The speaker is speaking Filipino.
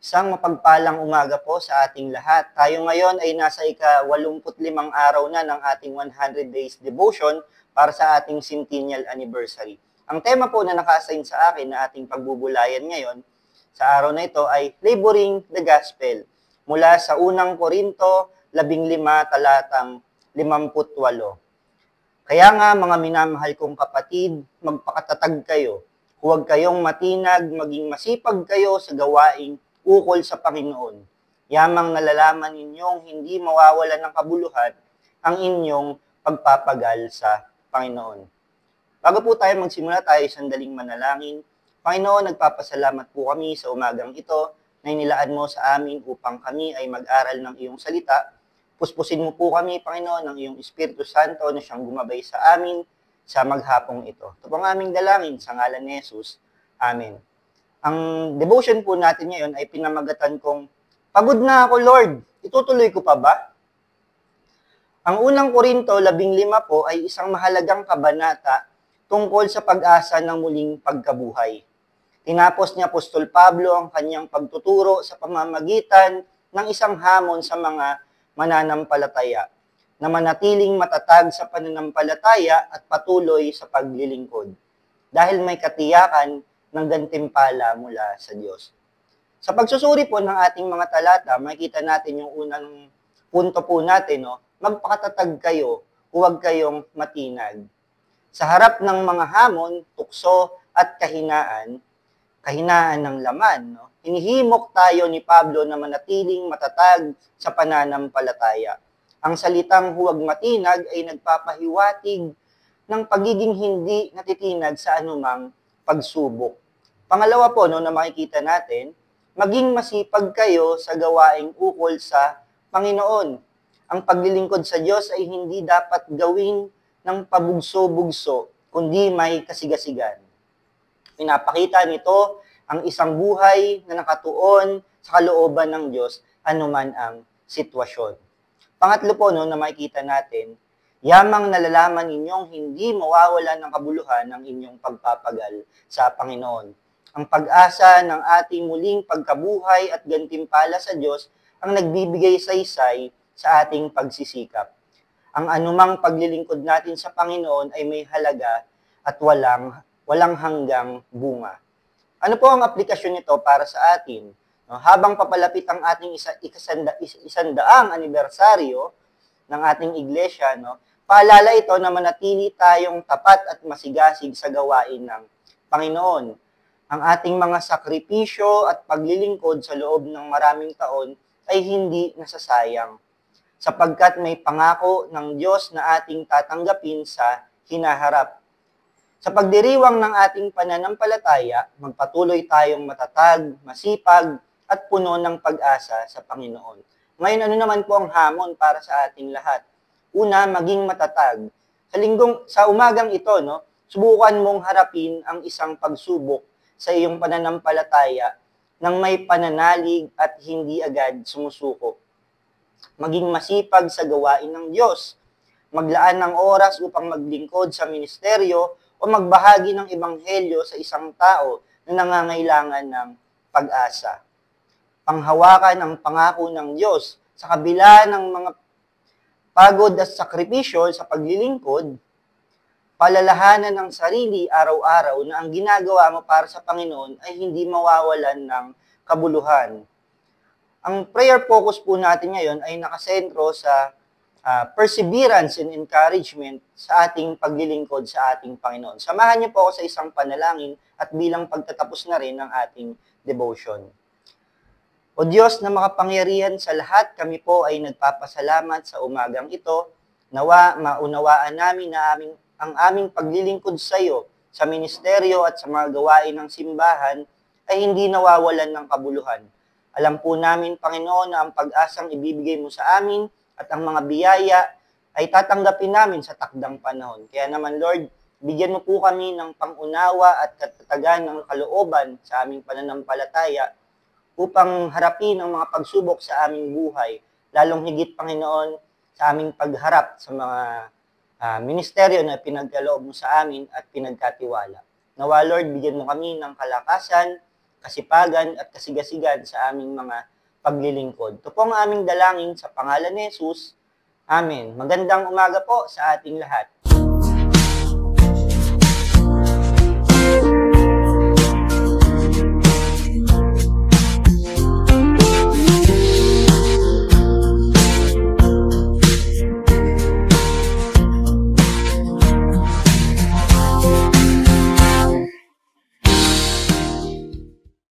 Isang mapagpalang umaga po sa ating lahat. Tayo ngayon ay nasa ika-85 araw na ng ating 100 Days Devotion para sa ating centennial anniversary. Ang tema po na naka-assign sa akin na ating pagbubulayan ngayon sa araw na ito ay Laboring the Gospel mula sa unang Korinto 15 talatang 58. Kaya nga mga minamahal kong kapatid, magpakatatag kayo. Huwag kayong matinag, maging masipag kayo sa gawaing ukol sa Panginoon. Yamang nalalaman ninyong hindi mawawalan ng kabuluhan ang inyong pagpapagal sa Panginoon. Bago po tayo magsimula, tayo sandaling manalangin. Panginoon, nagpapasalamat po kami sa umagang ito na inilaan mo sa amin upang kami ay mag-aral ng iyong salita. Puspusin mo po kami, Panginoon, ng iyong Espiritu Santo na siyang gumabay sa amin sa maghapong ito. Ito po ang aming dalangin sa ngalan ni Jesus. Amen. Ang devotion po natin ngayon ay pinamagatan kong, Pagod na ako, Lord. Itutuloy ko pa ba? Ang unang Korinto 15 po ay isang mahalagang kabanata tungkol sa pag-asa ng muling pagkabuhay. Tinapos ni Apostol Pablo ang kanyang pagtuturo sa pamamagitan ng isang hamon sa mga mananampalataya na manatiling matatag sa pananampalataya at patuloy sa paglilingkod dahil may katiyakan ng gantimpala mula sa Diyos. Sa pagsusuri po ng ating mga talata, makikita natin yung unang punto po natin, magpakatatag kayo, huwag kayong matinag. Sa harap ng mga hamon, tukso at kahinaan ng laman, hinihimok tayo ni Pablo na manatiling matatag sa pananampalataya. Ang salitang huwag matinag ay nagpapahiwatig ng pagiging hindi natitinag sa anumang pagsubok. Pangalawa po, na makikita natin, maging masipag kayo sa gawaing ukol sa Panginoon. Ang paglilingkod sa Diyos ay hindi dapat gawin ng pabugso-bugso, kundi may kasigasigan. Pinapakita nito ang isang buhay na nakatuon sa kalooban ng Diyos, anuman ang sitwasyon. Pangatlo po, na makikita natin, yamang nalalaman ninyong hindi mawawalan ng kabuluhan ng inyong pagpapagal sa Panginoon. Ang pag-asa ng ating muling pagkabuhay at gantimpala sa Diyos ang nagbibigay saysay sa ating pagsisikap. Ang anumang paglilingkod natin sa Panginoon ay may halaga at walang hanggang bunga. Ano po ang aplikasyon nito para sa atin? Habang papalapit ang ating isandaang anibersaryo ng ating iglesia, paalala ito na manatili tayong tapat at masigasig sa gawain ng Panginoon. Ang ating mga sakripisyo at paglilingkod sa loob ng maraming taon ay hindi nasasayang, sapagkat may pangako ng Diyos na ating tatanggapin sa hinaharap. Sa pagdiriwang ng ating pananampalataya, magpatuloy tayong matatag, masipag, at puno ng pag-asa sa Panginoon. Ngayon, ano naman po ang hamon para sa ating lahat? Una, maging matatag. Sa umagang ito, subukan mong harapin ang isang pagsubok sa iyong pananampalataya nang may pananalig at hindi agad sumusuko. Maging masipag sa gawain ng Diyos. Maglaan ng oras upang maglingkod sa ministeryo o magbahagi ng ebanghelyo sa isang tao na nangangailangan ng pag-asa. Panghawakan ang pangako ng Diyos sa kabila ng mga pagod at sakripisyo sa paglilingkod. Palalahanan ng sarili araw-araw na ang ginagawa mo para sa Panginoon ay hindi mawawalan ng kabuluhan. Ang prayer focus po natin ngayon ay nakasentro sa perseverance and encouragement sa ating paglilingkod sa ating Panginoon. Samahan niyo po ako sa isang panalangin at bilang pagtatapos na rin ng ating devotion. O Diyos na makapangyarihan sa lahat, kami po ay nagpapasalamat sa umagang ito. Nawa maunawaan namin na ang aming paglilingkod sa iyo, sa ministeryo at sa mga gawain ng simbahan ay hindi nawawalan ng kabuluhan. Alam po namin, Panginoon, na ang pag-asang ibibigay mo sa amin at ang mga biyaya ay tatanggapin namin sa takdang panahon. Kaya naman, Lord, bigyan mo po kami ng pangunawa at katatagan ng kalooban sa aming pananampalataya upang harapin ang mga pagsubok sa aming buhay, lalong higit, Panginoon, sa aming pagharap sa mga ministeryo na pinagkaloob mo sa amin at pinagkatiwala. Nawa, Lord, bigyan mo kami ng kalakasan, kasipagan at kasigasigan sa aming mga paglilingkod. Ito po ang aming dalangin sa pangalan ni Jesus. Amen. Magandang umaga po sa ating lahat.